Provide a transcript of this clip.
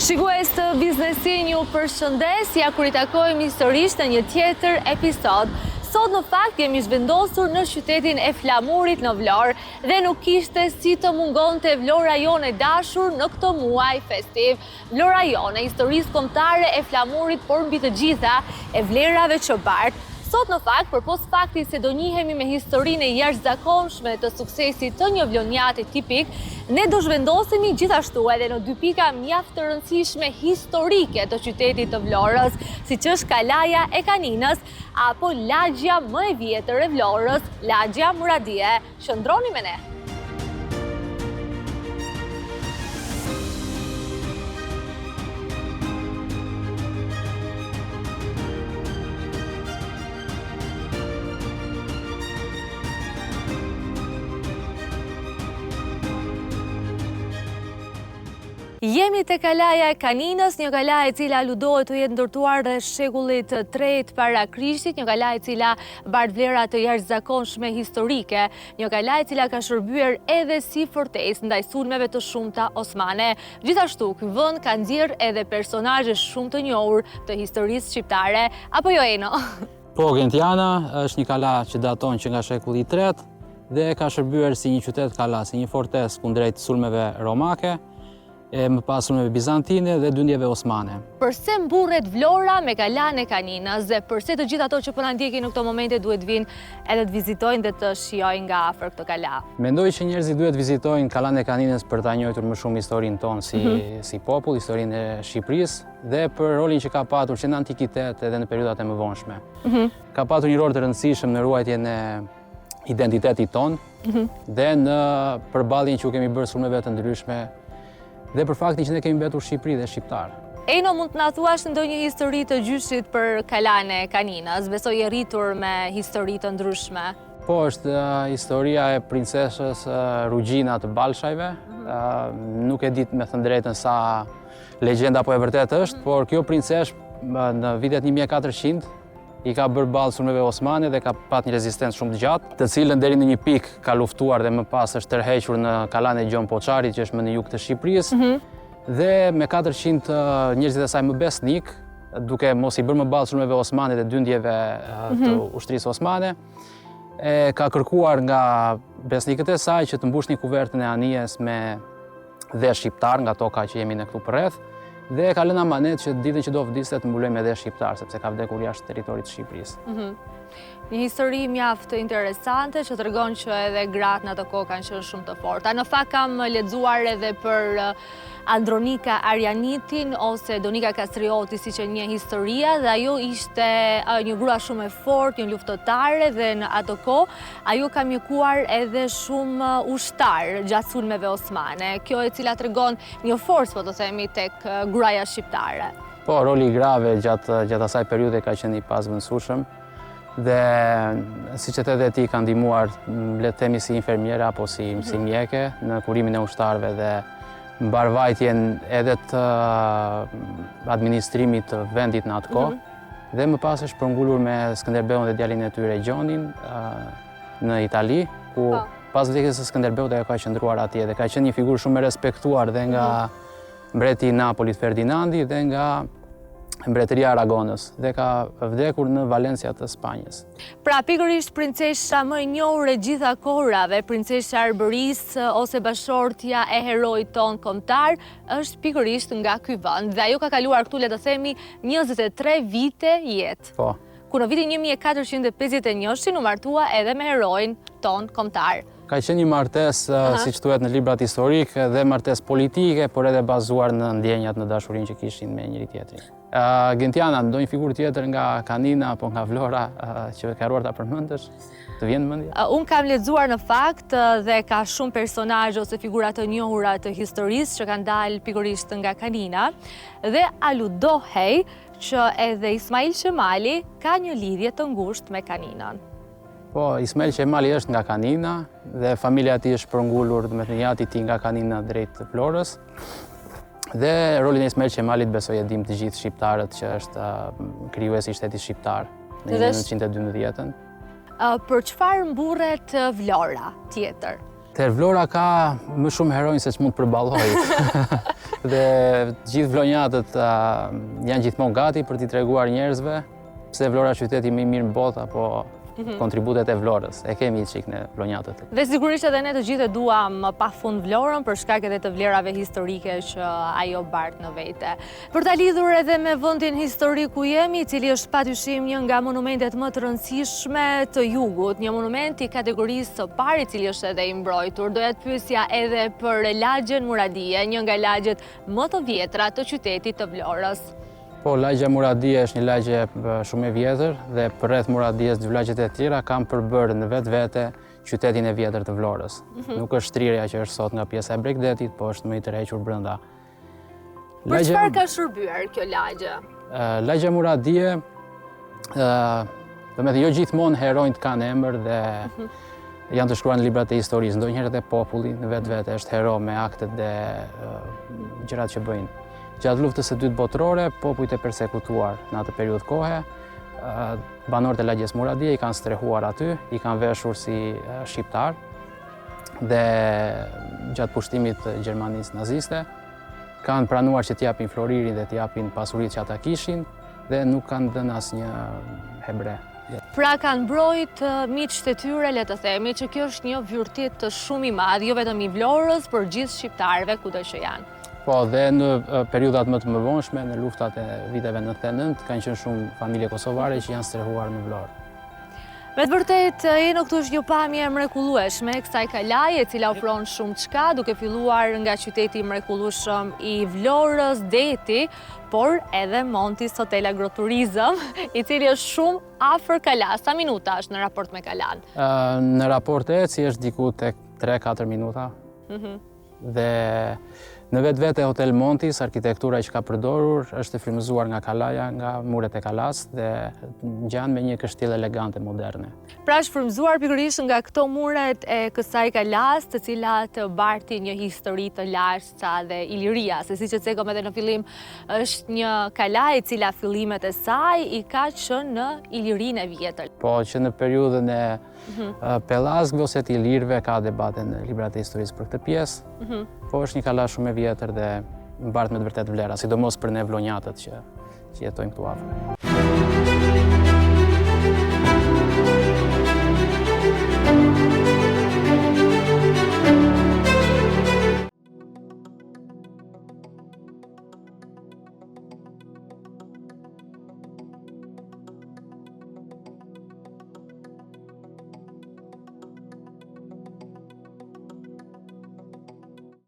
Shikues të Biznesi, ju përshëndes, ja kur I takojmë historisht në një tjetër episod. Sot në fakt jemi zhvendosur në qytetin e Flamurit në Vlorë dhe nuk ishte si të mungonte Vlora jone dashur në këtë muaj festiv. Vlora jone, historisë kombëtare e Flamurit, por mbi të gjitha e vlerave që bart. Sot në fakt, përpos faktit se do njihemi me historinë e jashtëzakonshme të suksesit të një vlonjati tipik, ne do zhvendosemi gjithashtu edhe në dy pika mjaft të rëndësishme historike të qytetit të Vlorës, siç është Kalaja e Kaninës apo lagja më e vjetër e Vlorës, lagja Muradie. Qëndroni me ne. Jemi te Kalaja e Kaninës, një kalaj e cila aludohet të jetë ndërtuar rreth shekullit III para Krishtit, një kalaj e cila bart vlera të jashtëzakonshme historike, një kalaj e cila ka shërbyer edhe si fortesë ndaj sulmeve të shumta osmane. Gjithashtu, ky vend ka nxjerr edhe personazhe shumë të njohur të historisë shqiptare, apo jo Eno? Po, Gentiana është një kala që daton që nga shekulli III dhe ka shërbyer si një qytet kala, si një fortesë kundrejt sulmeve romake, më pas sulmeve bizantine dhe dyndjeve osmane. Përse mburret Vlora me Kalanë e Kaninës dhe përse të gjithë ato që po na ndjekin në këto momente duhet vinë edhe të vizitojnë dhe të shijojnë nga afër këtë kala? Mendoj që njerëzit duhet vizitojnë Kalanë e Kaninës për ta njohur më shumë historinë tonë si popull, historinë e Shqipërisë dhe për rolin që ka patur që në antikitet edhe në periodat e mëvonshme. Ka patur një rol të rëndësishëm në ruajtjen e identitetit tonë dhe në përballjen që u kemi bërë sulmeve të ndryshme dhe për faktin që ne kemi mbetur Shqipëri dhe shqiptar. Eno, mund të na thuash ndonjë histori të gjyshit për Kalanë e Kaninës? Besoj e rritur me histori të ndryshme. Po, është historia e princeshës Rugjina të Ballshajve. Nuk e di me thënë drejtën sa legjenda apo e vërtet është, por kjo princeshë në vitet 1400 I ka bërë ballë sulmeve osmane dhe ka pat një rezistencë shumë të gjatë, të cilën deri në një pikë ka luftuar dhe më pas është tërhequr në Kalanë e Gjon Poçarit, që është më në jug të Shqipërisë. Dhe me 400 njerëzit e saj më besnik, duke mos I bërë më ballë sulmeve osmane dhe dyndjeve të ushtrisë osmane, ka kërkuar nga besnikët e saj që të mbush një kuvertën e anijes me dhe shqiptar nga toka që jemi në këtu përreth. Dhe ka lënë amanet që ditën që do vdiste të mbulojmë edhe shqiptar, sepse ka vdekur jashtë territorit të Shqipërisë. Një histori mjaft interesante që tregon që edhe gratë në ato kohë kanë qenë shumë të forta. Në fakt kam lexuar edhe për Andronika Arianitin ose Donika Kastrioti, siç e njeh historia, dhe ajo ishte një grua shumë e fortë, një luftëtare dhe në ato kohë ajo ka mjekuar edhe shumë ushtar gjatë sulmeve osmane. Kjo e cila tregon një forcë, po të themi, tek gruaja shqiptare. Po, roli I grave gjatë asaj periudhe ka qenë I pazvendësueshëm. Dhe si që të dhe ti ka ndihmuar, le të themi si infermiera apo si mjeke në kurimin e ushtarëve dhe mbarvajtjen edhe të administrimit të vendit në atë kohë. Dhe më pas është përngullur me Skënderbeun dhe djalin e tyre Gjonin në Itali, ku pas vdekjes së Skënderbeut ajo ka qëndruar atje dhe ka qenë një figurë shumë e respektuar dhe nga mbreti I Napolit Ferdinandi dhe nga mbretëria Aragonës dhe ka vdekur në Valencia të Spanjës. Pra, pikërisht princesha më e njohur e gjitha kohërave, princesha Arbërisë ose bashortja e heroit ton kombëtar, është pikërisht nga ky vend dhe ajo ka kaluar këtu, le të themi, 23 vite jetë. Po. Ku në vitin 1451 u martua edhe me heroin ton kombëtar. Ka qenë një martesë, siç thuhet në librat historike, dhe martesë politike, por edhe bazuar në ndjenjat, në dashurinë që kishin me njëri tjetrin. Gentiana, ndonjë figurë tjetër nga Kanina apo nga Vlora që ka ruar ta përmendësh? Të vjen në mendje? Unë kam lexuar në fakt dhe ka shumë personazhe ose figura të njohura të historisë që kanë dalë pikërisht nga Kanina dhe aludohej që edhe Ismail Qemali ka një lidhje të ngushtë me Kaninën. Po, Ismail Qemali është nga Kanina dhe familja e tij është përngullur, do të thënë jati I tij nga Kanina drejt Vlorës. Dhe rolin e Ismail Qemalit besoj e dim të gjithë shqiptarët që është krijuesi I shtetit shqiptar në 1912-ën. Për çfarë mburret Vlora tjetër? Ter Vlora ka më shumë heronj se që mund të përballoj. Dhe gjithë vlonjatët janë gjithmonë gati për t'i treguar njerëzve pse Vlora qyteti më i mirë në botë apo kontributet e Vlorës. E kemi i qik në vlonjatët. Dhe sigurisht edhe ne të gjithë duam pafund Vlorën për shkak edhe të vlerave historike që ajo bart në vete. Për ta lidhur edhe me vendin historik ku jemi, i cili është padyshim një nga monumentet më të rëndësishme të jugut, një monument i kategorisë së parë i cili është edhe i mbrojtur. Doja të pyesja edhe për lagjen Muradije, një nga lagjet më të vjetra të qytetit të Vlorës. Po, lagja Muradije është një lagje shumë e vjetër dhe përreth Muradijes dy lagjet e tjera kanë përbërë në vetë qytetin e vjetër të Vlorës. Nuk është shtrirja që është sot nga pjesa e Bregdetit, po është më i tërhequr brenda. Për çfarë ka shërbyer kjo lagje? Lagja Muradije, jo gjithmonë heronjt kanë emër dhe janë të shkruar në librat e historisë, ndonjëherë edhe populli në vetë është hero me aktet dhe gjërat që bëjnë. Gjatë luftës së dytë botërore, popujt e persekutuar në atë periudhë kohe, banorët e lagjes Muradije i kanë strehuar aty, i kanë veshur si shqiptar dhe gjatë pushtimit të Gjermanisë naziste kanë pranuar që t'japin Floririn dhe t'japin pasuritë që ata kishin dhe nuk kanë dhënë asnjë hebre. Pra kanë mbrojt miqtë e tyre, le të themi, që kjo është një virtyt shumë i madh, jo vetëm i Vlorës, por gjithë shqiptarëve kudo që janë. Po, dhe në periudat më të mëvonshme, në luftat e viteve 99, kanë qenë shumë familje kosovare që janë strehuar në Vlorë. Me të vërtet, jeno këtu është një pamje mrekullueshme kësaj kalaje, e cila ofron shumë çka, duke filluar nga qyteti mrekullueshëm i Vlorës, deti, por edhe Monti Hotel Agroturizëm, i cili është shumë afër Kalas. Sa minuta është në raport me Kalan? Në raport e si është diku tek 3-4 minuta. Dhe në vetë Hotel Montis, arkitektura që ka përdorur është e frymëzuar nga kalaja, nga muret e Kalas dhe ngjan me një kështjellë elegante moderne. Pra është frymëzuar pikërisht nga këto muret e kësaj Kalas, të cilat bartin një histori të lashta dhe iliria, se siç e cekëm edhe në fillim, është një kala e cila fillimet e saj i ka qenë në Ilirinë e vjetër. Po, që në periudhën e Pellazgëve ose të Ilirëve ka debate në librat e historisë për këtë pjesë, po është një kala shumë e vjetër dhe mbart me të vërtet vlera, sidomos për ne vlonjatët që jetojmë këtu afër.